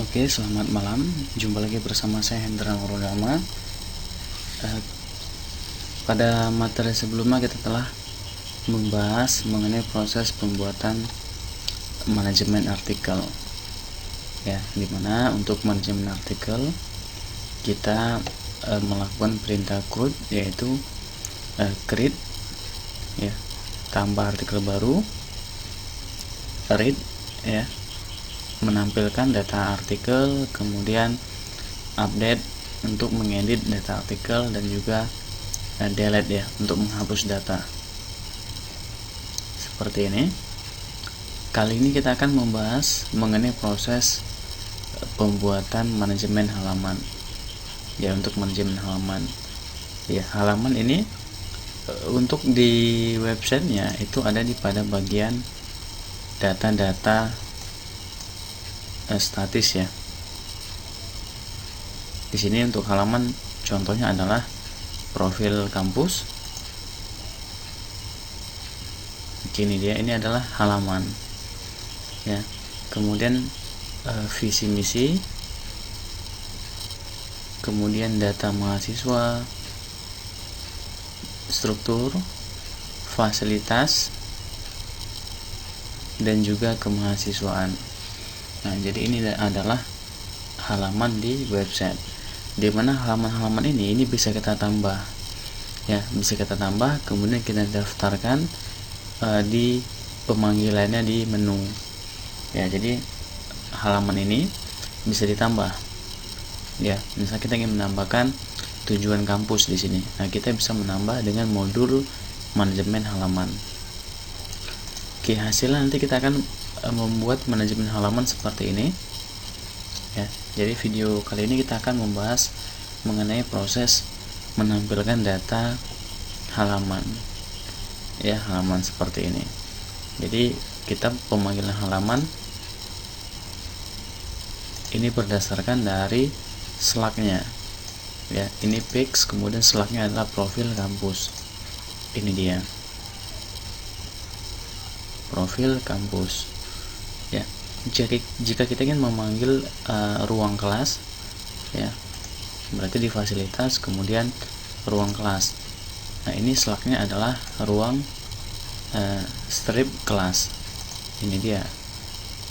Oke, selamat malam. Jumpa lagi bersama saya Hendra Nurulama. Pada materi sebelumnya kita telah membahas mengenai proses pembuatan manajemen artikel. Ya, dimana untuk manajemen artikel kita melakukan perintah CRUD, yaitu create, ya, tambah artikel baru, read, ya, menampilkan data artikel, kemudian update untuk mengedit data artikel, dan juga delete, ya, untuk menghapus data. Seperti ini. Kali ini kita akan membahas mengenai proses pembuatan manajemen halaman. Ya, untuk manajemen halaman. Ya, halaman ini untuk di websitenya itu ada pada bagian data-data statis, ya. Di sini untuk halaman contohnya adalah profil kampus. Ini dia, ini adalah halaman, ya. Kemudian visi misi, kemudian data mahasiswa, struktur, fasilitas, dan juga kemahasiswaan. Nah, jadi ini adalah halaman di website, di mana halaman-halaman ini bisa kita tambah, ya, bisa kita tambah, kemudian kita daftarkan di pemanggilannya di menu, ya. Jadi halaman ini bisa ditambah, ya. Misalnya kita ingin menambahkan tujuan kampus di sini, nah kita bisa menambah dengan modul manajemen halaman. Oke, hasilnya nanti kita akan membuat manajemen halaman seperti ini, ya. Jadi video kali ini kita akan membahas mengenai proses menampilkan data halaman, ya, halaman seperti ini. Jadi kita pemanggilan halaman ini berdasarkan dari slagnya, ya. Ini page, kemudian slagnya adalah profil kampus. Ini dia, profil kampus, ya. Jika kita ingin memanggil ruang kelas, ya, berarti di fasilitas, kemudian ruang kelas. Nah, ini slagnya adalah ruang strip kelas. Ini dia.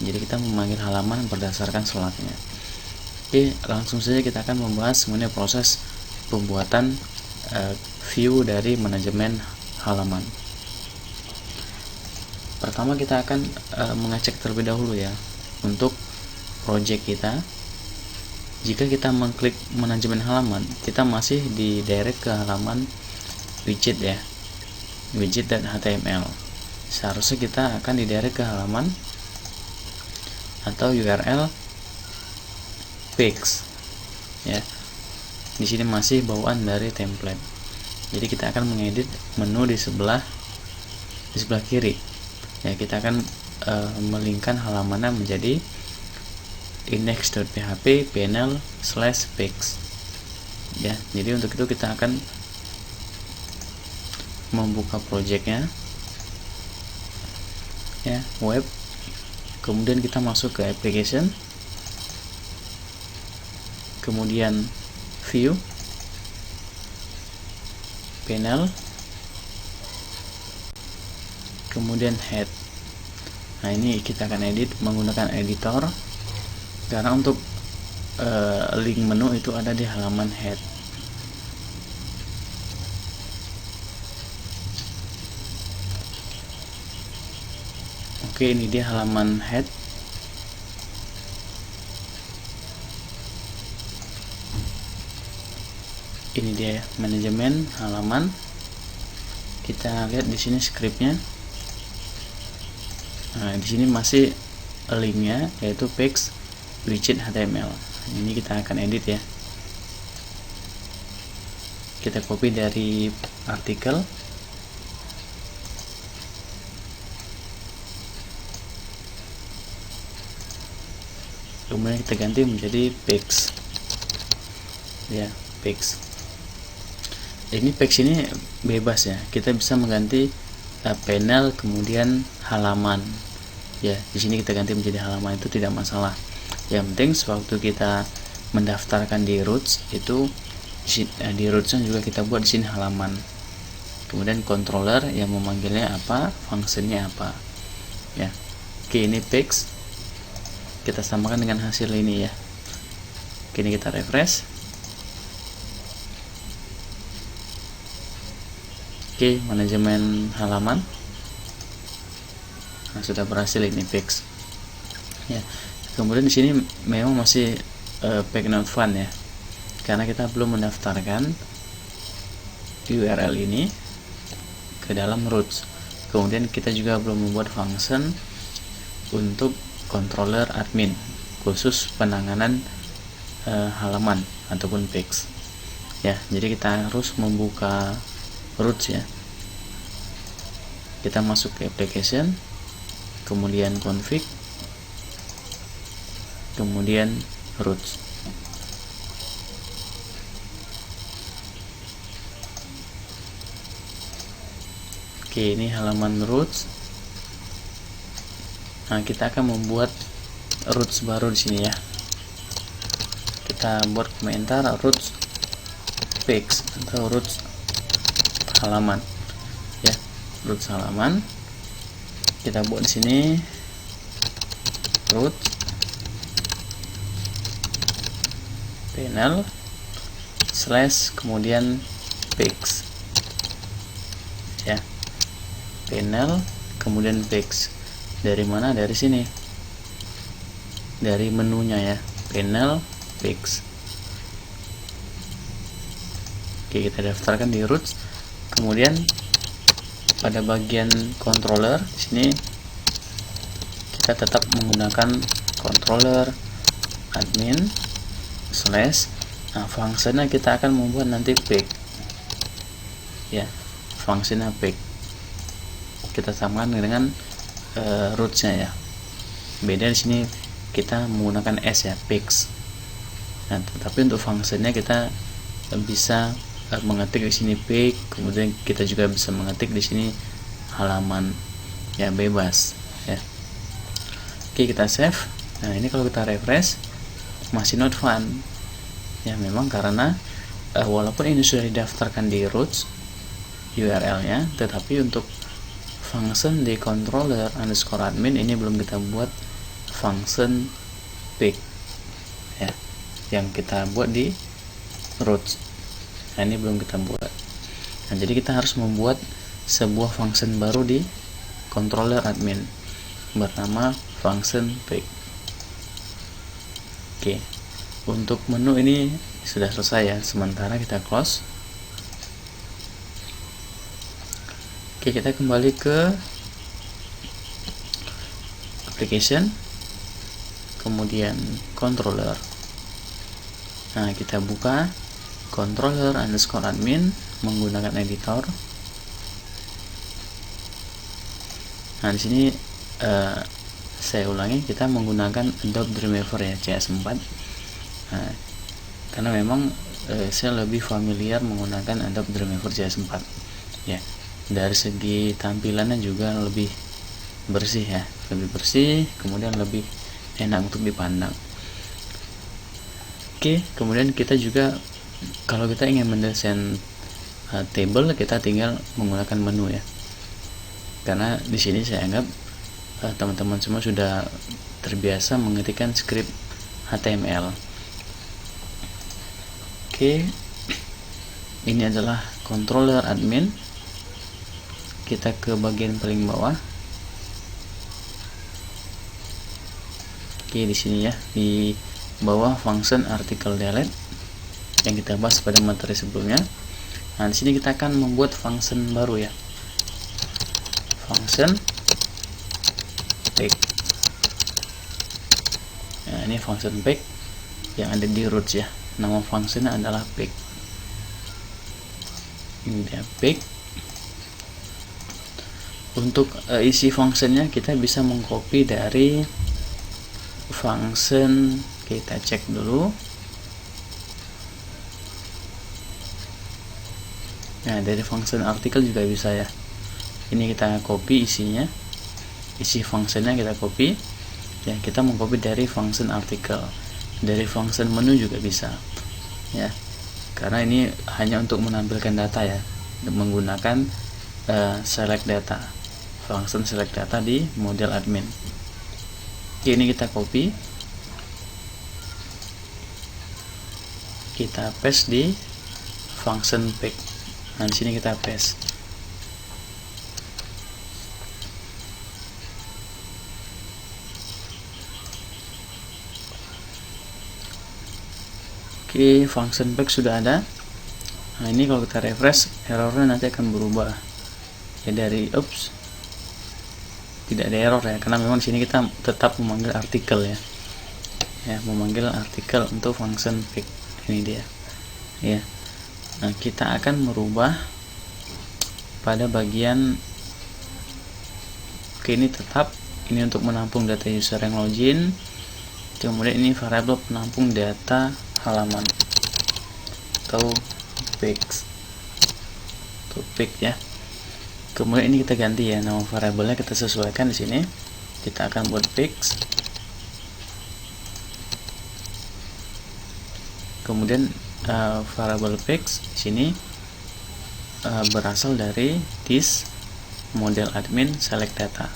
Jadi kita memanggil halaman berdasarkan slagnya. Oke, langsung saja kita akan membahas mengenai proses pembuatan view dari manajemen halaman. Pertama kita akan mengecek terlebih dahulu, ya, untuk project kita. Jika kita mengklik manajemen halaman, kita masih di direct ke halaman widget, ya, widget.html. Seharusnya kita akan di direct ke halaman atau URL page, ya. Di sini masih bawaan dari template. Jadi kita akan mengedit menu di sebelah kiri. Ya, kita akan melingkan halamannya menjadi index.php panel/page, ya. Jadi untuk itu kita akan membuka projectnya, ya, web, kemudian kita masuk ke application, kemudian view, panel, kemudian head. Nah, ini kita akan edit menggunakan editor, karena untuk link menu itu ada di halaman head. Oke, ini dia halaman head. Ini dia manajemen halaman. Kita lihat di sini scriptnya. Nah, di sini masih linknya, yaitu page widget HTML. Ini kita akan edit, ya. Kita copy dari artikel, kemudian kita ganti menjadi page, ya, page. Ini page ini bebas, ya. Kita bisa mengganti panel, kemudian halaman, ya. Di sini kita ganti menjadi halaman, itu tidak masalah. Yang penting sewaktu kita mendaftarkan di roots itu di rootsnya juga kita buat di sini halaman, kemudian controller yang memanggilnya apa, fungsinya apa ya. Oke, ini fix, kita samakan dengan hasil ini ya. Oke, ini kita refresh. Oke, manajemen halaman. Nah, sudah berhasil ini fix ya. Kemudian di sini memang masih page not found ya, karena kita belum mendaftarkan URL ini ke dalam roots. Kemudian kita juga belum membuat function untuk controller admin khusus penanganan halaman ataupun page ya. Jadi kita harus membuka roots ya. Kita masuk ke application, kemudian config, kemudian roots. Oke, ini halaman roots. Nah, kita akan membuat roots baru di sini ya. Kita buat komentar roots page atau roots halaman ya. Roots halaman kita buat di sini root panel slash kemudian page ya. Panel kemudian page. Dari mana? Dari sini, dari menunya ya, panel page. Oke, kita daftarkan di roots. Kemudian pada bagian controller di sini kita tetap menggunakan controller admin slash. Nah, fungsinya kita akan membuat nanti page ya, fungsinya page kita samakan dengan rootsnya ya. Beda di sini kita menggunakan s ya, page. Nah, tetapi untuk fungsinya kita bisa mengetik di sini page, kemudian kita juga bisa mengetik di sini halaman ya, bebas ya. Oke, kita save. Nah, ini kalau kita refresh masih not found ya, memang karena walaupun ini sudah didaftarkan di roots URL-nya, tetapi untuk function di controller underscore admin ini belum kita buat function page ya, yang kita buat di roots. Nah, ini belum kita buat. Nah, jadi kita harus membuat sebuah function baru di controller admin bernama function page. Oke, untuk menu ini sudah selesai ya, sementara kita close. Oke, kita kembali ke application, kemudian controller. Nah, kita buka controller underscore admin menggunakan editor. Nah, di sini saya ulangi, kita menggunakan Adobe Dreamweaver ya, CS4. Nah, karena memang saya lebih familiar menggunakan Adobe Dreamweaver CS4 ya. Dari segi tampilannya juga lebih bersih ya, lebih bersih, kemudian lebih enak untuk dipandang. Oke, kemudian kita juga kalau kita ingin mendesain table, kita tinggal menggunakan menu ya. Karena di sini saya anggap teman-teman semua sudah terbiasa mengetikkan script HTML. Oke, ini adalah controller admin. Kita ke bagian paling bawah. Oke, di sini ya, di bawah function article delete yang kita bahas pada materi sebelumnya. Nah, di sini kita akan membuat function baru ya, function page. Nah, ini function page yang ada di roots ya, nama fungsinya adalah page. Ini dia page. Untuk isi fungsinya kita bisa mengcopy dari function, kita cek dulu. Nah, dari function artikel juga bisa ya. Ini kita copy isinya, isi fungsinya kita copy. Ya, kita mengcopy dari function artikel, dari function menu juga bisa ya, karena ini hanya untuk menampilkan data ya, menggunakan select data, function select data di model admin. Oke, ini kita copy, kita paste di function pick. Nah, di sini kita paste. Oke, function pick sudah ada. Nah, ini kalau kita refresh, errornya nanti akan berubah ya, dari tidak ada error ya, karena memang di sini kita tetap memanggil artikel ya, memanggil artikel untuk function pick. Ini dia ya. Nah, kita akan merubah pada bagian ini tetap, ini untuk menampung data user yang login, kemudian ini variabel penampung data halaman atau pics, ya. Kemudian ini kita ganti ya, nama variabelnya kita sesuaikan di sini. Kita akan buat pics. Kemudian variabel pics di sini berasal dari this model admin select data.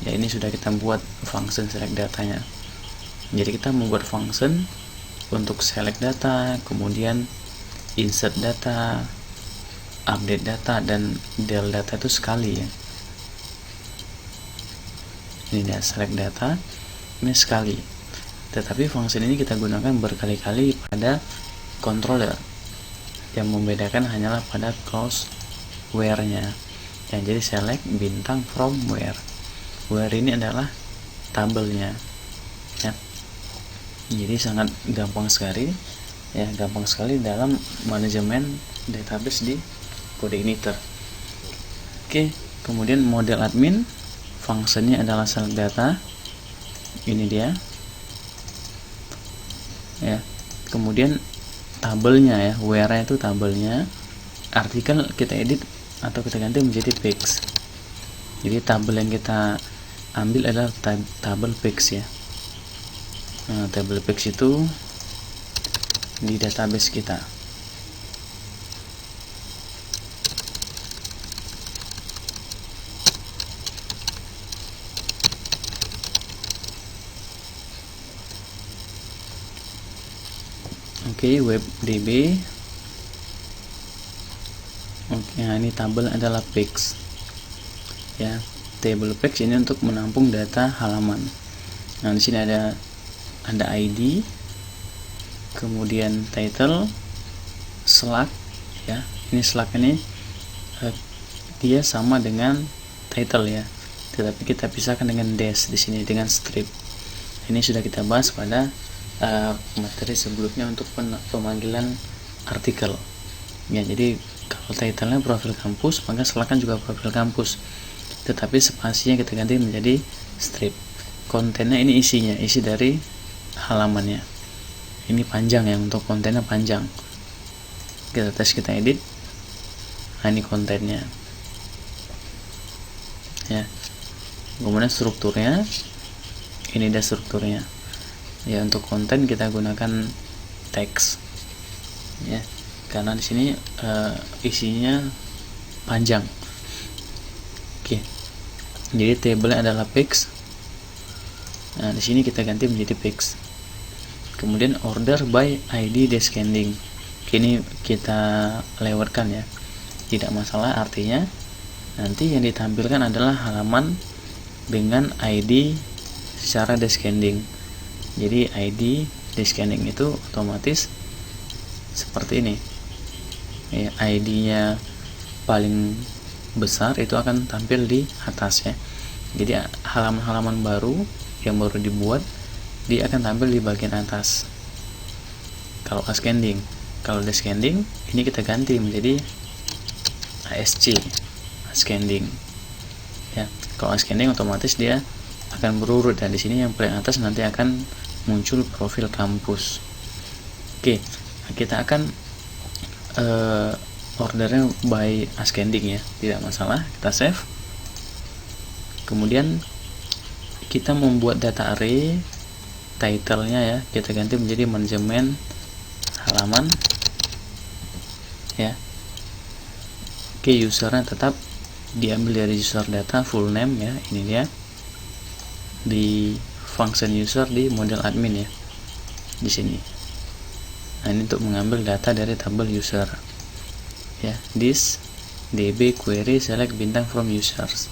Ya, ini sudah kita buat function select datanya. Jadi kita membuat function untuk select data, kemudian insert data, update data, dan del data itu sekali ya. Ini dia select data, ini sekali. Tetapi function ini kita gunakan berkali-kali pada controller. Yang membedakan hanyalah pada clause where-nya. Ya, jadi select bintang from where. Where ini adalah tabelnya. Ya. Jadi sangat gampang sekali ya, gampang sekali dalam manajemen database di Codeignitor. Oke, kemudian model admin fungsinya adalah select data. Ini dia. Ya. Kemudian tabelnya ya, where itu tabelnya. Artikel kita edit atau kita ganti menjadi pics. Jadi tabel yang kita ambil adalah tabel pics ya. Nah, tabel pics itu di database kita. Oke, WebDB. Oke, nah ini tabel adalah pics. Ya, table pics ini untuk menampung data halaman. Nah, di sini ada ID, kemudian title, slug ya. Ini slug ini dia sama dengan title ya, tetapi kita pisahkan dengan dash di sini, dengan strip. Ini sudah kita bahas pada materi sebelumnya untuk pemanggilan artikel ya. Jadi kalau title-nya profil kampus, maka slug kan juga profil kampus, tetapi spasinya kita ganti menjadi strip. Kontennya ini isinya, isi dari halamannya. Ini panjang ya, untuk kontennya panjang. Kita tes, kita edit. Nah, ini kontennya ya. Kemudian strukturnya, ini dia strukturnya ya. Untuk konten kita gunakan teks ya, karena di sini isinya panjang. Oke, jadi tabelnya adalah pics. Nah, di sini kita ganti menjadi pics. Kemudian order by ID descending. Ini kita lewatkan ya, tidak masalah. Artinya nanti yang ditampilkan adalah halaman dengan ID secara descending. Jadi ID descending itu otomatis seperti ini ya, ID-nya paling besar itu akan tampil di atas ya. Jadi halaman-halaman baru yang baru dibuat, dia akan tampil di bagian atas kalau ascending. Kalau descending, ini kita ganti menjadi ASC, ascending ya. Kalau ascending otomatis dia akan berurut, dan di sini yang paling atas nanti akan muncul profil kampus. Oke, kita akan ordernya by ascending ya, tidak masalah. Kita save. Kemudian kita membuat data array, title-nya ya kita ganti menjadi manajemen halaman ya. Oke, usernya tetap diambil dari user data full name ya, ini dia di function user di model admin ya di sini. Nah, ini untuk mengambil data dari tabel user ya. This db query select bintang from users.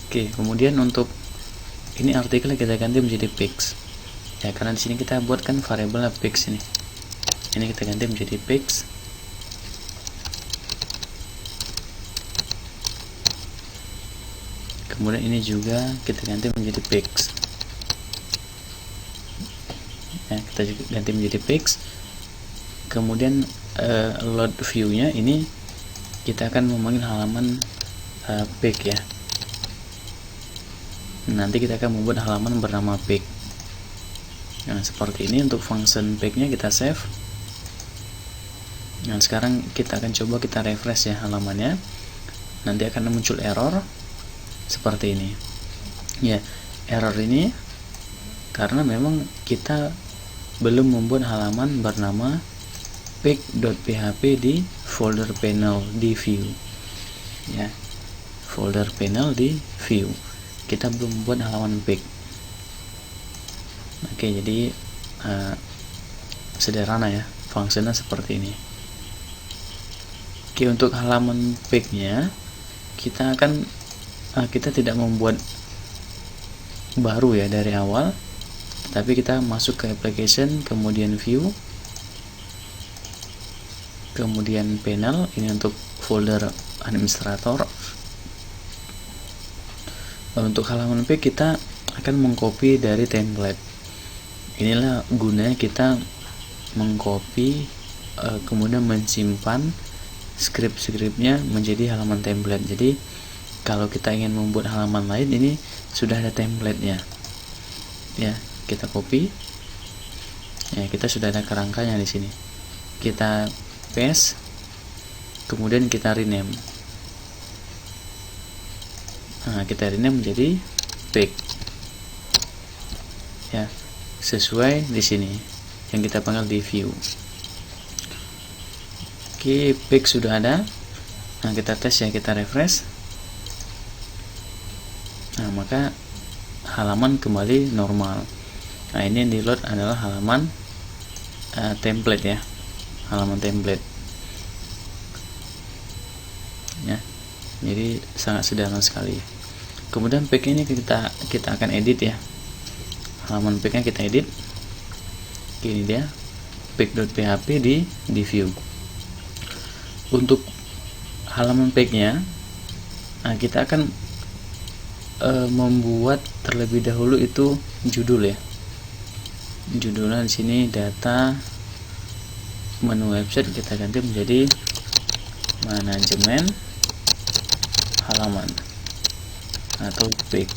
Oke, kemudian untuk ini artikel kita ganti menjadi pics ya, karena di sini kita buatkan variabel pics ini kita ganti menjadi pics. Kemudian ini juga kita ganti menjadi pics ya, kita juga ganti menjadi pics. Kemudian load view nya ini kita akan memanggil halaman pic ya. Nanti kita akan membuat halaman bernama pic. Nah, seperti ini untuk function pic nya kita save. Nah, sekarang kita akan coba kita refresh ya halamannya. Nanti akan muncul error seperti ini ya. Error ini karena memang kita belum membuat halaman bernama pic.php di folder panel di view ya. Folder panel di view kita belum membuat halaman pic. Oke, jadi sederhana ya, fungsinya seperti ini. Oke, untuk halaman pic nya kita akan kita tidak membuat baru ya dari awal, tapi kita masuk ke application, kemudian view, kemudian panel, ini untuk folder administrator. Untuk halaman pic kita akan mengcopy dari template. Inilah gunanya kita mengcopy kemudian mensimpan script-scriptnya menjadi halaman template. Jadi kalau kita ingin membuat halaman lain, ini sudah ada template-nya ya, kita copy ya, kita sudah ada kerangkanya di sini, kita paste, kemudian kita rename. Nah, kita rename menjadi pic ya, sesuai di sini yang kita panggil di view. Oke, pic sudah ada. Nah, kita tes ya, kita refresh. Nah, maka halaman kembali normal. Nah, ini yang di load adalah halaman template ya, halaman template ya. Jadi sangat sederhana sekali. Kemudian pic ini kita akan edit ya, halaman pic nya kita edit. Ini dia pic.php di view. Untuk halaman pic nya kita akan membuat terlebih dahulu itu judul ya. Judulnya di sini data menu website kita ganti menjadi manajemen halaman atau pic.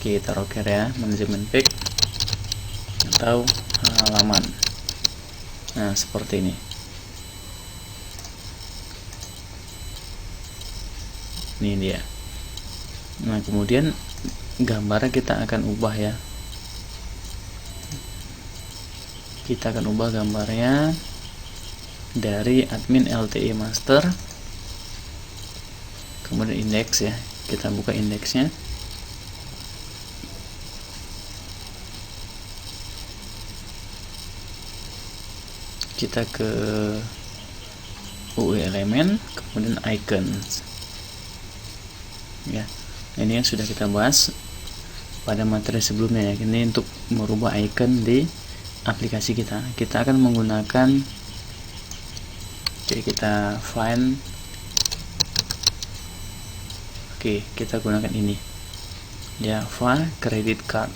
Kita rocker ya, manajemen pic atau halaman. Nah, seperti ini. Ini dia. Nah, kemudian gambarnya kita akan ubah ya. Kita akan ubah gambarnya dari admin LTE master, kemudian indeks ya, kita buka indeksnya. Kita ke UI elemen, kemudian icons ya. Ini yang sudah kita bahas pada materi sebelumnya ya. Ini untuk merubah icon di aplikasi kita. Kita akan menggunakan, jadi kita find, oke, kita gunakan ini ya, file credit card.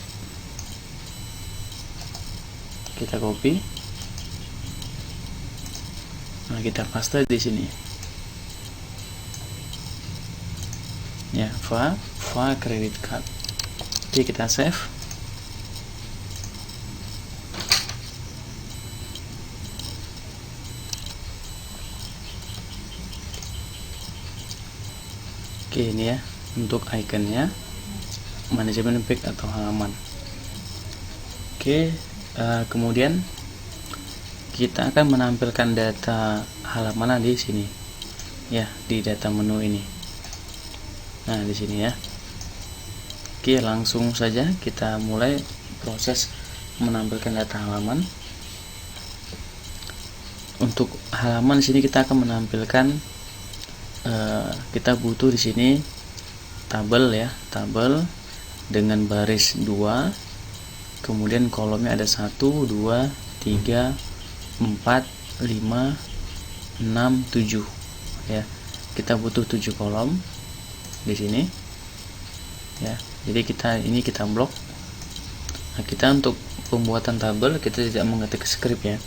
Kita copy, nah kita paste di sini ya, file credit card. Oke, kita save. Oke, ini ya untuk ikonnya, manajemen page atau halaman. Oke, kemudian kita akan menampilkan data halaman di sini ya, di data menu ini. Nah, di sini ya. Oke, langsung saja kita mulai proses menampilkan data halaman. Untuk halaman di sini kita akan menampilkan kita butuh di sini tabel ya, tabel dengan baris 2, kemudian kolomnya ada 1, 2, 3, 4, 5, 6, 7 ya. Kita butuh 7 kolom di sini ya. Jadi kita blok. Nah, kita untuk pembuatan tabel kita tidak mengetik script ya,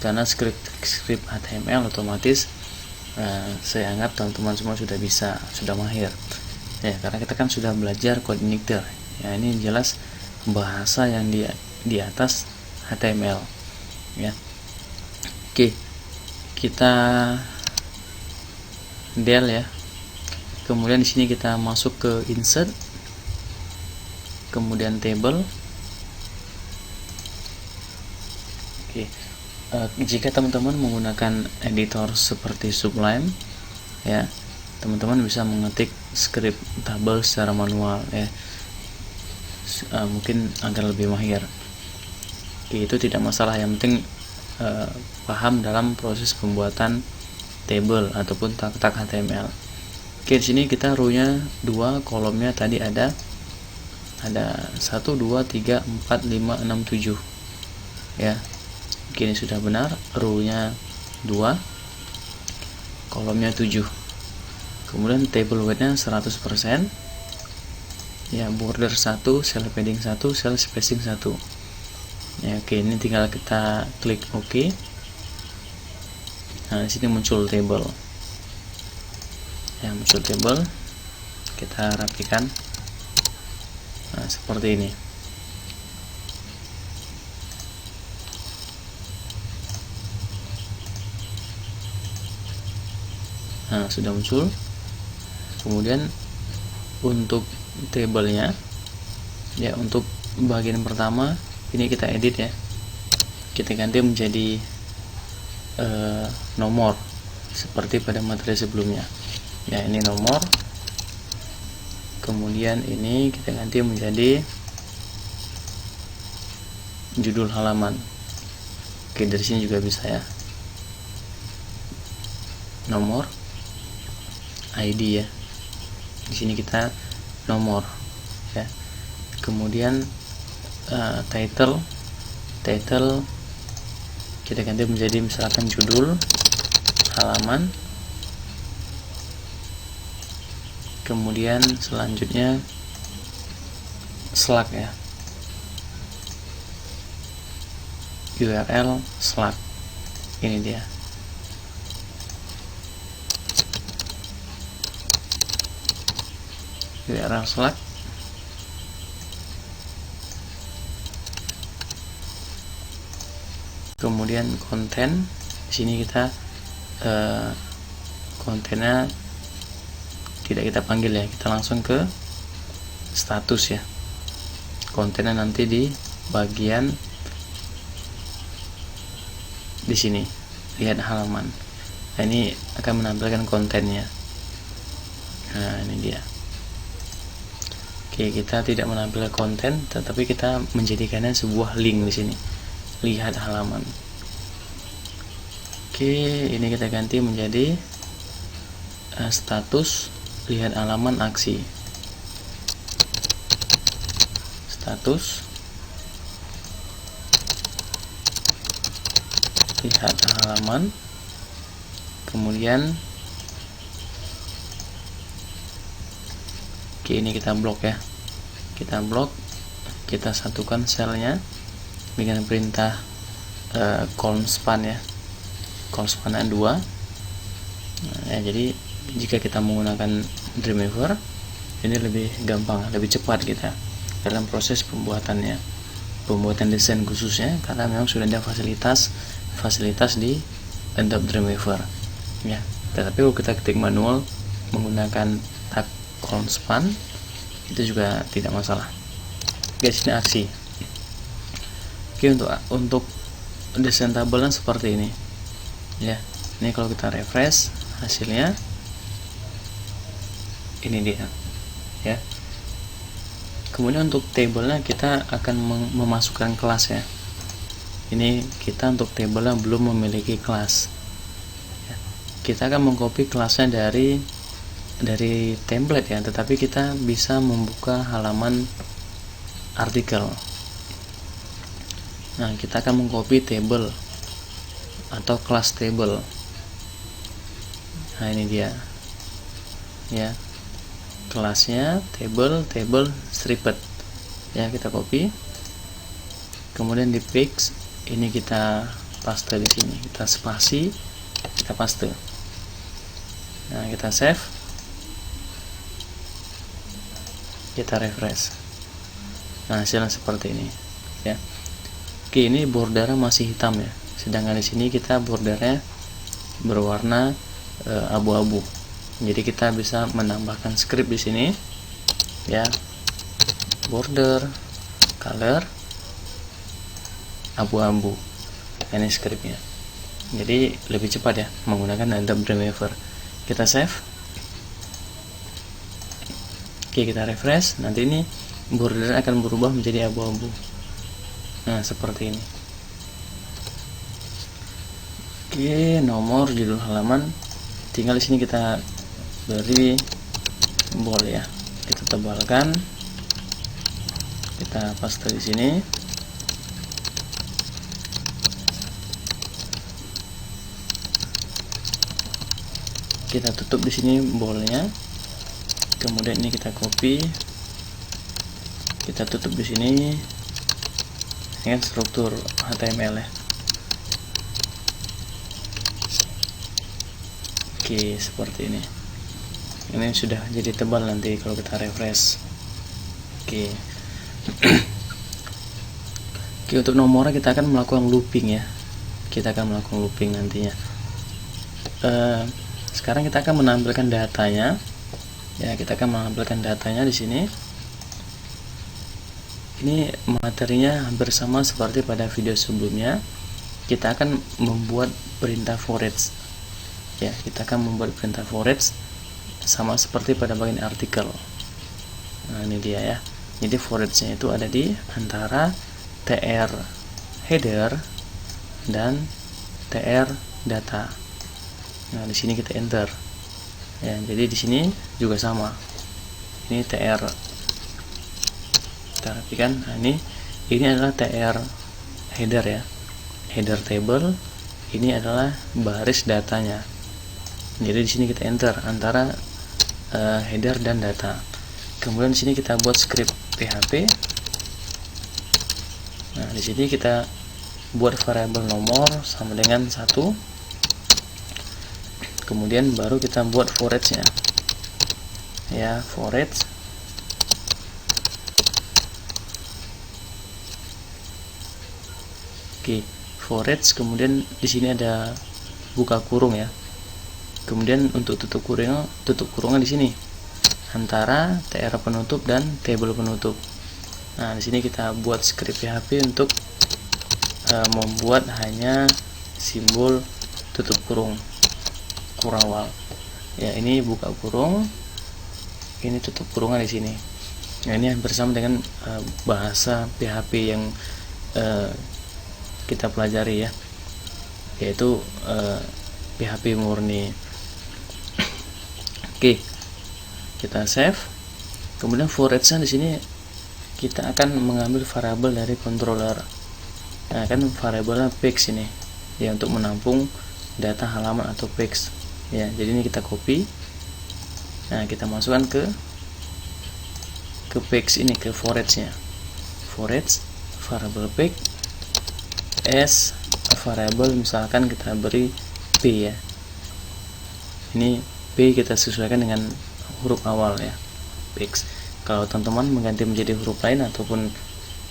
karena script HTML otomatis saya anggap teman-teman semua sudah mahir ya, karena kita kan sudah belajar code injector ya. Ini jelas bahasa yang di atas HTML ya. Oke, kita del ya, kemudian di sini kita masuk ke insert, kemudian table. Oke, jika teman-teman menggunakan editor seperti Sublime ya, teman-teman bisa mengetik script tabel secara manual ya, mungkin agar lebih mahir. Oke, itu tidak masalah, yang penting paham dalam proses pembuatan table ataupun tag HTML. Oke, di sini kita row-nya 2, kolomnya tadi ada 1, 2, 3, 4, 5, 6, 7 ya. Oke, ini sudah benar, row-nya 2, kolomnya 7. Kemudian table weight-nya 100% ya, border 1, cell padding 1, cell spacing 1 ya. Oke, ini tinggal kita klik OK. Nah, di sini muncul table ya, muncul table. Kita rapikan, nah seperti ini. Nah, sudah muncul. Kemudian untuk tabelnya ya, untuk bagian pertama ini kita edit ya, kita ganti menjadi nomor seperti pada materi sebelumnya ya. Ini nomor, kemudian ini kita ganti menjadi judul halaman. Oke, dari sini juga bisa ya, nomor ID ya. Di sini kita nomor ya. Kemudian title kita ganti menjadi misalkan judul halaman. Kemudian selanjutnya slug ya, URL slug, ini dia. URL slug. Kemudian konten, di sini kita kontennya tidak kita panggil ya, kita langsung ke status ya. Kontennya nanti di bagian di sini, lihat halaman. Nah, ini akan menampilkan kontennya. Nah, ini dia. Oke, kita tidak menampilkan konten, tetapi kita menjadikannya sebuah link di sini. Lihat halaman. Oke, ini kita ganti menjadi status lihat halaman aksi. Status lihat halaman. Kemudian oke, ini kita blok ya. Kita blok, kita satukan selnya dengan perintah column span ya, column span 2 ya. Jadi jika kita menggunakan Dreamweaver ini lebih gampang, lebih cepat kita dalam proses pembuatan desain khususnya, karena memang sudah ada fasilitas di Adobe Dreamweaver ya. Tetapi kalau kita ketik manual menggunakan tab colon span itu juga tidak masalah. Oke, sini aksi. Oke, untuk desain tabelnya seperti ini ya. Ini kalau kita refresh hasilnya ini dia ya. Kemudian untuk tabelnya kita akan memasukkan kelas ya. Ini kita untuk tabelnya belum memiliki kelas ya. Kita akan mengcopy kelasnya dari template ya, tetapi kita bisa membuka halaman artikel. Nah, kita akan mengcopy table atau kelas table. Nah, ini dia ya, kelasnya table stripped ya. Kita copy, kemudian di paste ini kita paste di sini, kita spasi, kita paste. Nah, kita save, kita refresh. Nah, hasilnya seperti ini ya. Oke, ini bordernya masih hitam ya, sedangkan di sini kita bordernya berwarna abu-abu. Jadi kita bisa menambahkan script di sini ya, border color abu-abu. Ini scriptnya, jadi lebih cepat ya menggunakan Adobe Dreamweaver. Kita save. Oke, kita refresh. Nanti ini border akan berubah menjadi abu-abu. Nah, seperti ini. Oke, nomor judul halaman tinggal di sini kita beri bold ya. Kita tebalkan, kita paste di sini. Kita tutup di sini boldnya. Kemudian ini kita copy, kita tutup di sini. Ini kan struktur HTML ya. Oke, seperti ini. Ini sudah jadi tebal nanti kalau kita refresh. Oke. Oke, untuk nomornya kita akan melakukan looping ya. Kita akan melakukan looping nantinya. Sekarang kita akan menampilkan datanya. Ya, kita akan menampilkan datanya di sini. Ini materinya hampir sama seperti pada video sebelumnya. Kita akan membuat perintah for each. Ya, kita akan membuat perintah for each sama seperti pada bagian artikel. Nah, ini dia ya. Jadi for each-nya itu ada di antara tr header dan tr data. Nah, di sini kita enter. Ya, jadi di sini juga sama. Ini tr. Kita rapikan. Nah, ini adalah tr header ya. Header table. Ini adalah baris datanya. Jadi di sini kita enter antara header dan data. Kemudian di sini kita buat script PHP. Nah, di sini kita buat variabel nomor sama dengan 1. Kemudian baru kita buat for each-nya. Ya, for each. Oke, for each. Kemudian di sini ada buka kurung ya. Kemudian untuk tutup kurungnya di sini antara tr penutup dan table penutup. Nah, di sini kita buat script PHP untuk membuat hanya simbol tutup kurung awal. Ya, ini buka kurung, ini tutup kurungan di sini. Nah, ini bersama dengan bahasa PHP yang kita pelajari ya, yaitu PHP murni. Oke, kita save. Kemudian for each-nya di sini kita akan mengambil variabel dari controller. Nah, kan variabelnya page ini ya, untuk menampung data halaman atau page ya. Jadi ini kita copy. Nah, kita masukkan ke page ini, ke for each-nya. For each variabel page as variabel, misalkan kita beri p ya. Ini p kita sesuaikan dengan huruf awal ya, page. Kalau teman-teman mengganti menjadi huruf lain ataupun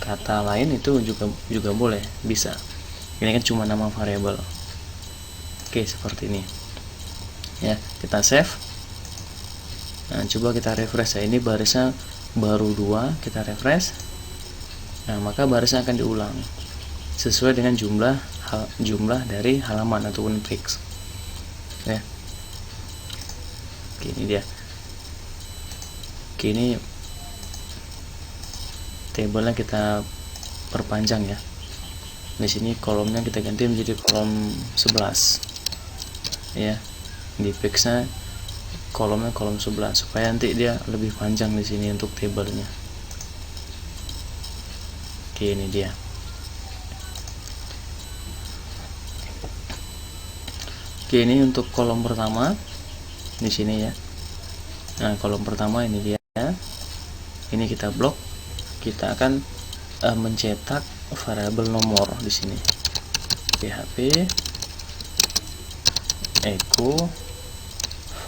kata lain itu juga boleh, bisa. Ini kan cuma nama variabel. Oke, seperti ini ya. Kita save. Nah, coba kita refresh ya, ini barisnya baru 2, kita refresh. Nah, maka barisnya akan diulang sesuai dengan jumlah dari halaman ataupun page ya. Oke, ini dia. Oke, ini tabelnya kita perpanjang ya. Di sini kolomnya kita ganti menjadi kolom 11 ya. Di page-nya kolomnya kolom 11 supaya nanti dia lebih panjang di sini untuk tabelnya. Oke, ini dia. Oke, ini untuk kolom pertama di sini ya. Nah, kolom pertama ini dia. Ini kita blok. Kita akan mencetak variabel nomor di sini. PHP echo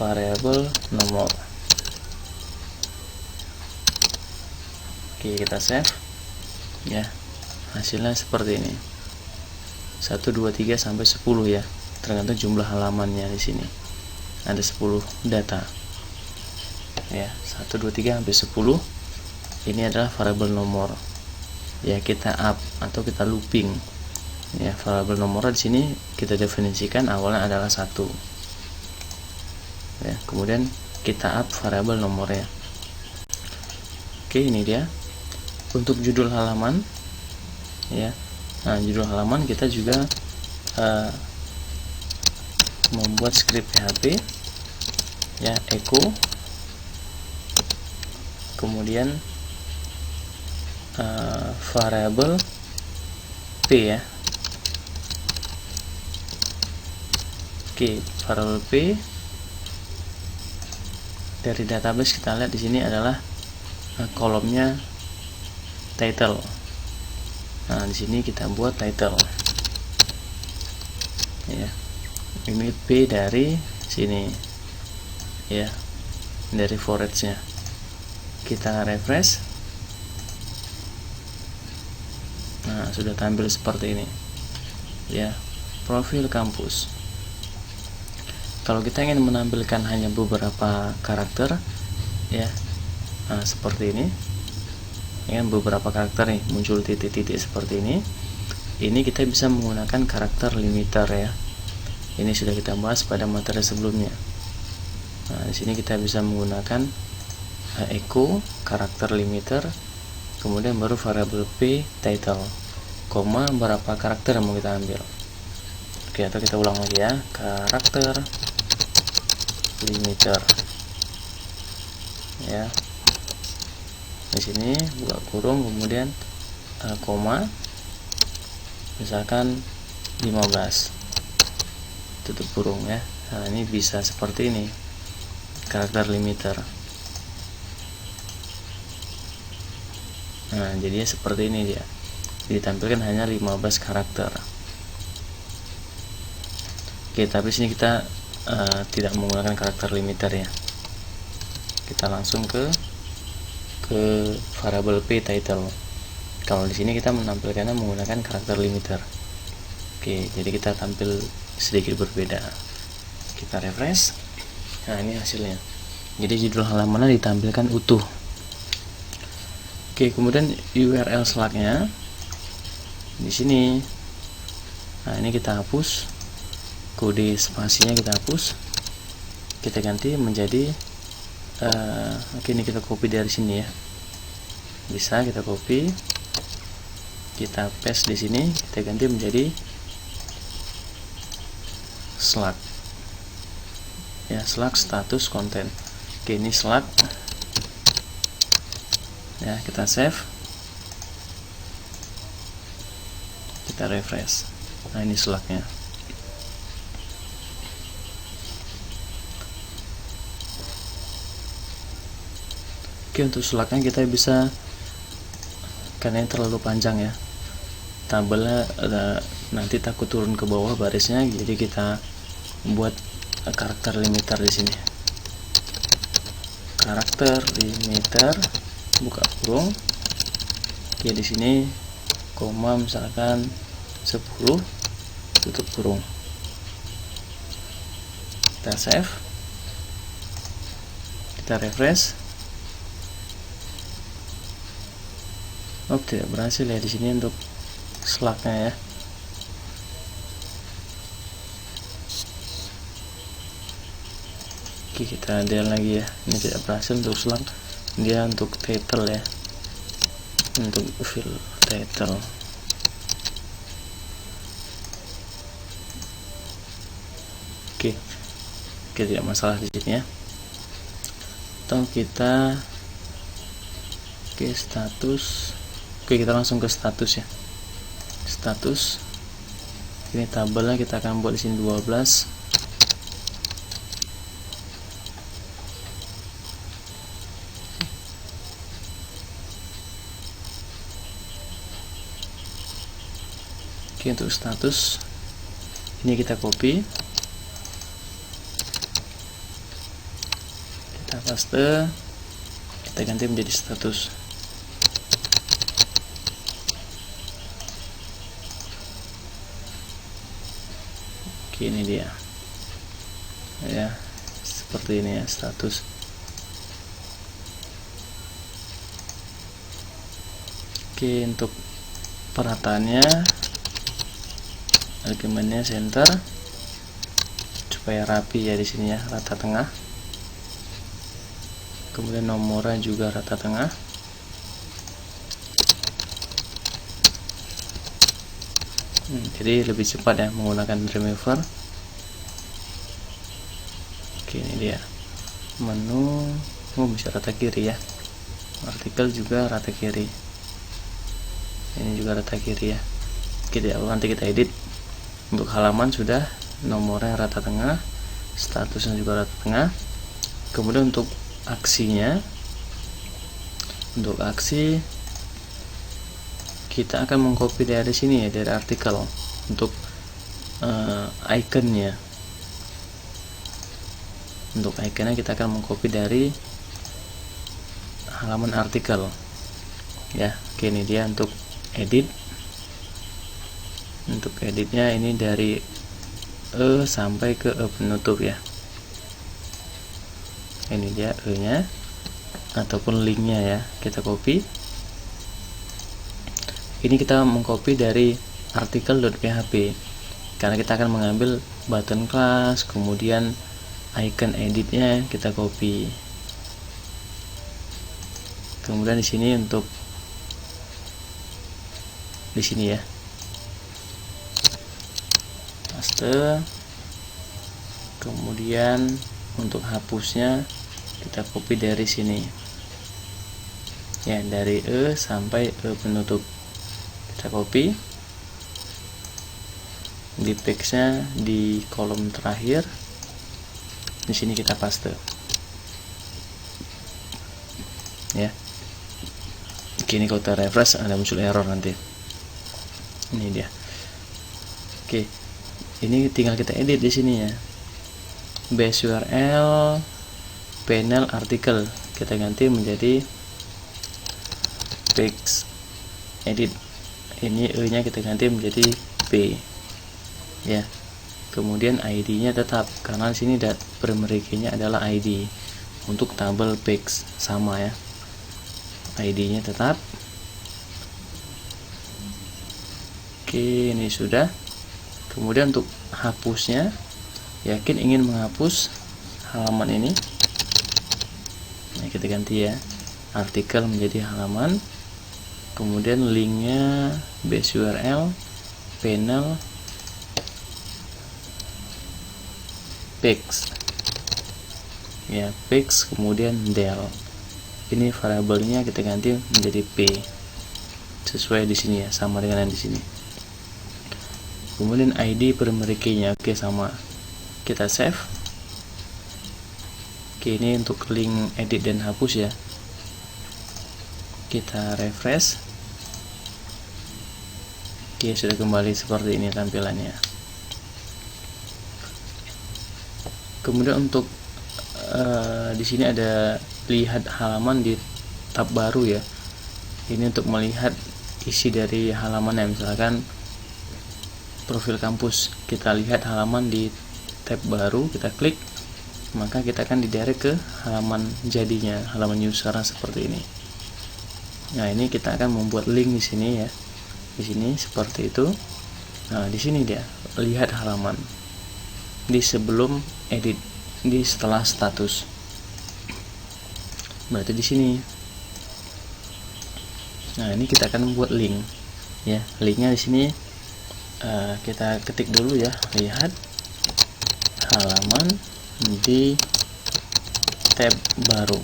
variabel nomor. Oke, kita save ya. Hasilnya seperti ini. 1 2 3 sampai 10 ya. Tergantung jumlah halamannya di sini. Ada 10 data. Ya, 1 2 3 sampai 10. Ini adalah variabel nomor. Ya, kita up atau kita looping. Ya, variabel nomor di sini kita definisikan awalnya adalah 1. Ya, kemudian kita up variabel nomornya. Oke, ini dia. Untuk judul halaman ya. Nah, judul halaman kita juga membuat script PHP ya, echo, kemudian variabel p ya. Oke, variabel p dari database kita lihat di sini adalah kolomnya title. Nah, di sini kita buat title ya. Ini P dari sini ya, dari forage-nya. Kita refresh. Nah, sudah tampil seperti ini ya, profil kampus. Kalau kita ingin menampilkan hanya beberapa karakter ya, nah, seperti ini ya, beberapa karakter nih muncul titik-titik seperti ini kita bisa menggunakan karakter limiter ya. Ini sudah kita bahas pada materi sebelumnya. Nah, di sini kita bisa menggunakan echo karakter limiter, kemudian baru variabel p title, koma berapa karakter yang mau kita ambil. Oke, atau kita ulang lagi ya, karakter limiter ya. Di sini buka kurung, kemudian koma, misalkan 15, tutup kurung ya. Nah, ini bisa seperti ini karakter limiter. Nah, jadinya seperti ini dia, ditampilkan hanya 15 karakter. Oke, tapi sini kita tidak menggunakan karakter limiter ya. Kita langsung ke variabel p title. Kalau di sini kita menampilkannya menggunakan karakter limiter. Oke, jadi kita tampil sedikit berbeda. Kita refresh. Nah, ini hasilnya. Jadi judul halamannya ditampilkan utuh. Oke, kemudian URL slug-nya di sini. Nah, ini kita hapus. Kode spasinya kita hapus. Kita ganti menjadi oke, ini kita copy dari sini ya. Bisa kita copy. Kita paste di sini, kita ganti menjadi slug ya, slug status konten. Oke, ini slug ya, kita save, kita refresh. Nah, ini slugnya. Oke, untuk slugnya kita bisa, karena ini terlalu panjang ya, tabelnya nanti takut turun ke bawah barisnya, jadi kita buat karakter limiter di sini. Karakter limiter, buka kurung. Oke, di sini koma misalkan 10, tutup kurung. Kita save, kita Kita refresh. Oh, tidak berhasil ya di sini untuk slugnya ya. Oke, kita del lagi ya. Ini tidak berhasil untuk slug. Dia untuk title ya. Untuk fill title. Oke, tidak masalah di sini ya. Atau kita status. Oke, kita langsung ke status ya. Status. Ini tabelnya kita akan buat di sini 12. Oke, untuk status ini kita copy, kita paste, kita ganti menjadi status. Oke, ini dia ya, seperti ini ya status. Oke, untuk perataannya argumennya center supaya rapi ya di sini ya, rata tengah. Kemudian nomornya juga rata tengah. Jadi lebih cepat ya menggunakan Dreamweaver. Oke, ini dia menu. Bisa rata kiri ya. Artikel juga rata kiri. Ini juga rata kiri ya. Nanti kita edit. Untuk halaman sudah, nomornya rata tengah, statusnya juga rata tengah. Kemudian untuk aksinya, untuk aksi kita akan mengcopy dari sini ya, dari artikel. Untuk iconnya, untuk iconnya kita akan mengcopy dari halaman artikel ya. Oke, ini dia untuk edit. Untuk editnya ini dari E sampai ke E penutup ya. Ini dia E nya ataupun linknya ya, kita copy. Ini kita mengcopy dari artikel.php karena kita akan mengambil button class, kemudian icon editnya kita copy. Kemudian di sini untuk di sini ya, paste. Kemudian untuk hapusnya kita copy dari sini ya, dari E sampai E penutup kita copy. Di teksnya di kolom terakhir di sini kita paste ya. Oke, ini kalau kita refresh ada muncul error nanti. Ini dia. Oke, ini tinggal kita edit di sini ya. Base URL panel artikel kita ganti menjadi text edit. Ini E nya kita ganti menjadi P ya. Kemudian ID nya tetap, karena di sini primary key nya adalah ID. Untuk tabel page sama ya, ID nya tetap. Oke, ini sudah. Kemudian untuk hapusnya, yakin ingin menghapus halaman ini, nah kita ganti ya, artikel menjadi halaman. Kemudian linknya base URL panel pix ya, pix kemudian del. Ini variabelnya kita ganti menjadi p sesuai di sini ya, sama dengan yang di sini. Kemudian ID primary key-nya oke sama, kita save. Oke, ini untuk link edit dan hapus ya. Kita refresh. Oke, sudah kembali seperti ini tampilannya. Kemudian untuk di sini ada lihat halaman di tab baru ya. Ini untuk melihat isi dari halaman ya, misalkan profil kampus, kita lihat halaman di tab baru, kita klik, maka kita akan didirect ke halaman jadinya, halaman user seperti ini. Nah, ini kita akan membuat link di sini ya. Di sini seperti itu. Nah, di sini dia lihat halaman di sebelum edit, di setelah status. Berarti di sini. Nah, ini kita akan membuat link ya. Linknya di sini kita ketik dulu ya, lihat halaman di tab baru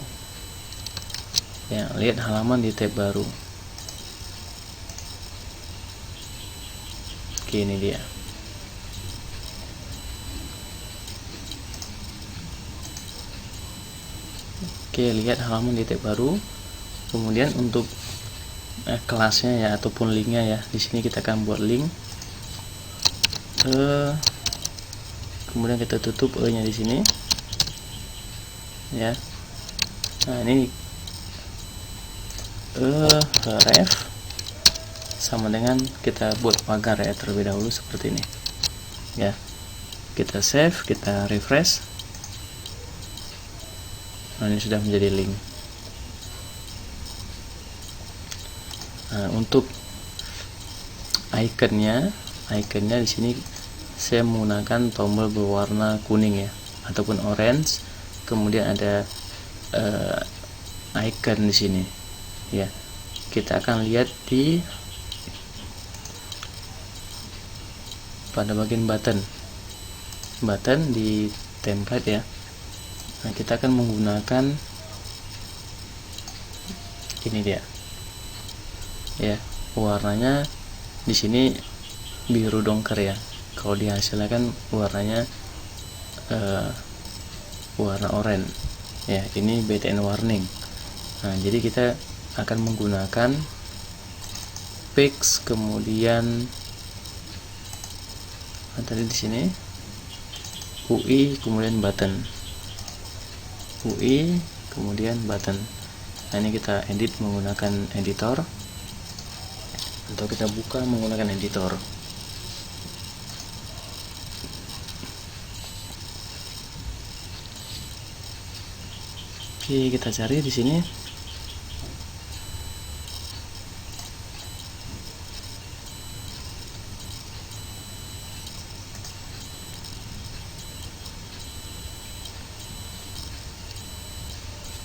ya, lihat halaman di tab baru. Oke, ini dia. Oke, lihat halaman di tab baru. Kemudian untuk kelasnya ya, ataupun linknya ya, di sini kita akan buat link. Kemudian kita tutup E nya di sini ya. Nah, ini ref sama dengan kita buat pagar ya terlebih dahulu seperti ini ya. Kita save, kita refresh. Nah, ini sudah menjadi link. Nah, untuk ikonnya di sini saya menggunakan tombol berwarna kuning ya, ataupun orange. Kemudian ada icon di sini ya. Kita akan lihat di pada bagian button di template ya. Nah, kita akan menggunakan ini dia ya, warnanya di sini biru dongker ya. Kalau dihasilkan kan warnanya warna oranye ya. Ini BTN warning. Nah, jadi kita akan menggunakan pix, kemudian tadi di sini UI, kemudian button, UI kemudian button. Nah, ini kita edit menggunakan editor, atau kita buka menggunakan editor. Oke, kita cari di sini.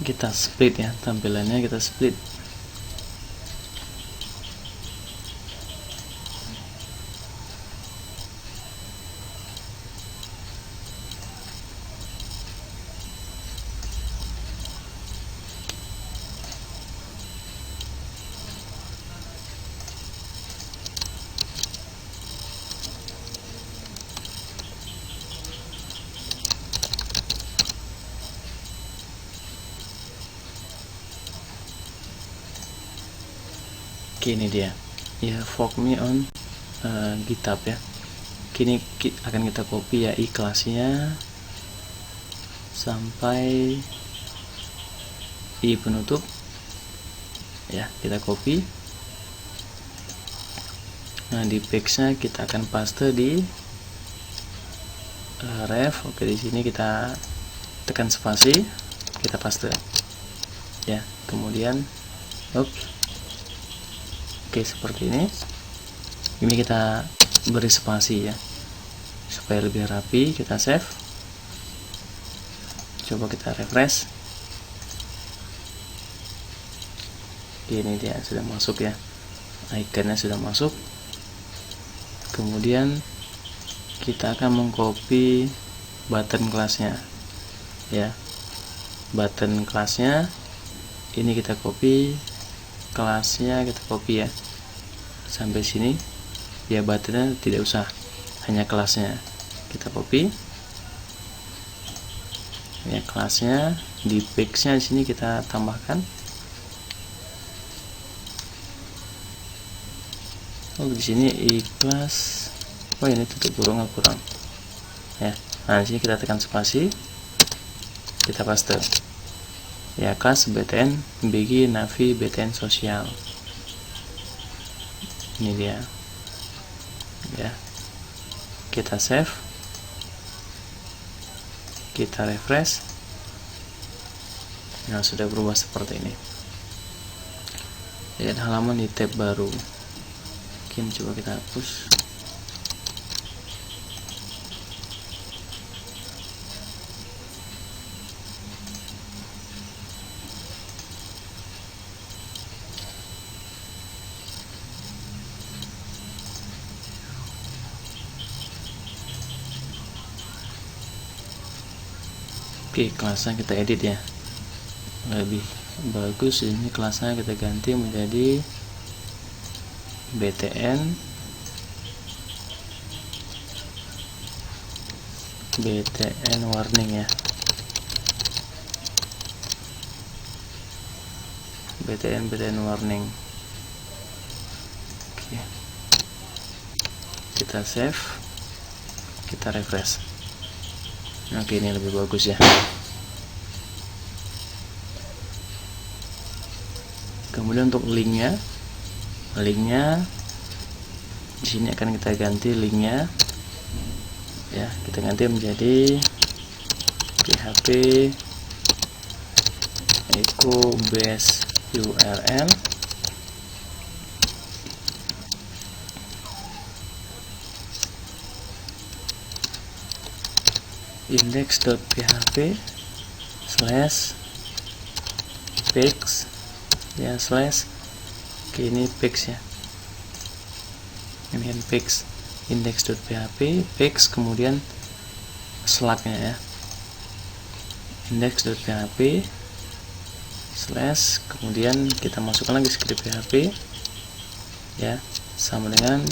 Kita split ya, tampilannya kita split. Oke, ini dia ya, fork me on GitHub ya. Kini akan kita copy ya kelasnya sampai i penutup ya, kita copy. Nah, di page-nya kita akan paste di ref. Oke, di sini kita tekan spasi, kita paste ya. Kemudian oke, seperti ini. Ini kita beri spasi ya, supaya lebih rapi. Kita save. Coba kita refresh. Ini dia sudah masuk ya, ikonnya sudah masuk. Kemudian kita akan mengcopy button kelasnya ya. Button kelasnya ini kita copy, kelasnya kita copy ya sampai sini ya. Buttonnya tidak usah, hanya kelasnya kita copy ya. Kelasnya di page-nya di sini kita tambahkan. Di sini ikhlas. Ini tutup kurung ya. Nah, di sini kita tekan spasi, kita paste ya, kelas BTN BG Navi BTN sosial. Ini dia ya. Kita save. kita refresh. Nah, sudah berubah seperti ini. Lihat halaman di tab baru. Mungkin coba kita hapus. Oke, kelasnya kita edit ya, lebih bagus. Ini kelasnya kita ganti menjadi BTN warning ya, BTN warning. Oke, kita save, kita refresh. Oke, ini lebih bagus ya. Kemudian untuk linknya di sini akan kita ganti linknya ya, kita ganti menjadi PHP echo base URL index.php slash pix ya slash. Oke, ini pix ya, ini kan pix, index.php pix, kemudian slagnya ya, index.php slash, kemudian kita masukkan lagi script php ya, sama dengan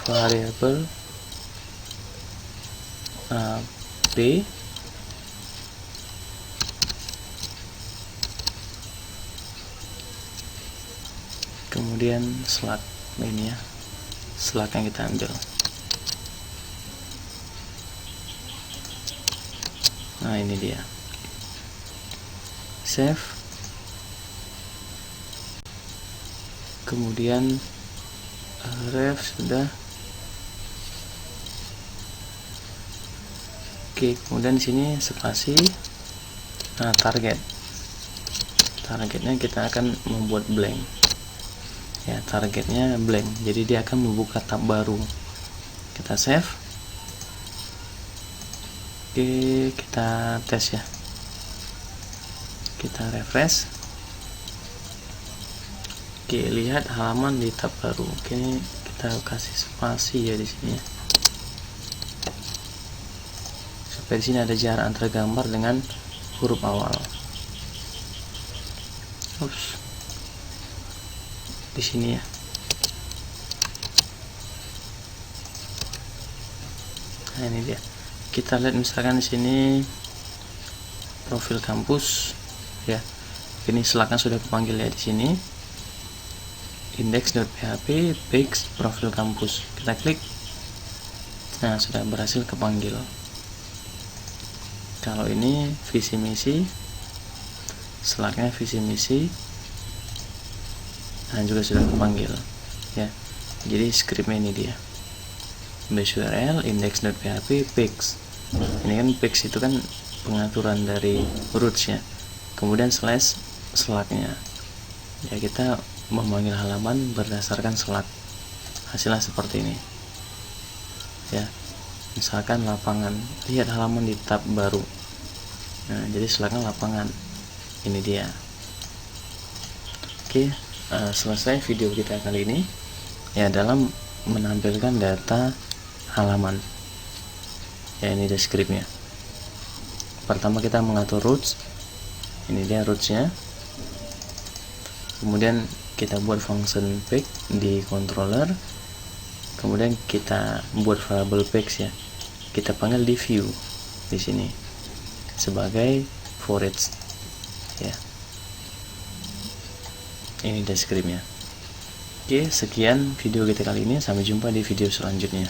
variable p kemudian slug. Ini ya, slug yang kita ambil. Nah, ini dia, save, kemudian ref sudah. Oke, kemudian di sini spasi. Nah, targetnya kita akan membuat blank ya, targetnya blank, jadi dia akan membuka tab baru. Kita save. Oke, kita tes ya, kita refresh. Oke, lihat halaman di tab baru. Oke, kita kasih spasi ya di sini ya, supaya di sini ada jarak antara gambar dengan huruf awal. Ups, di sini ya. Nah, ini dia. Kita lihat misalkan di sini profil kampus ya. Ini slagnya sudah kepanggil ya di sini. Index.php pix profil kampus. Kita klik. Nah, sudah berhasil kepanggil. Kalau ini visi misi, slagnya visi misi, nah juga sudah kepanggil ya. Jadi scriptnya ini dia, base URL index.php pix. Ini kan pix itu kan pengaturan dari roots ya, kemudian slash slagnya ya, kita memanggil halaman berdasarkan slug. Hasilnya seperti ini ya, misalkan lapangan, lihat halaman di tab baru. Nah, jadi slagnya lapangan, ini dia. Oke, selesai video kita kali ini ya, dalam menampilkan data halaman ya. Ini deskripsinya. Pertama kita mengatur roots, ini dia rootsnya, kemudian kita buat function pick di controller, kemudian kita buat variable pix ya, kita panggil di view di sini sebagai for each ya. Ini deskripsinya. Oke, sekian video kita kali ini, sampai jumpa di video selanjutnya.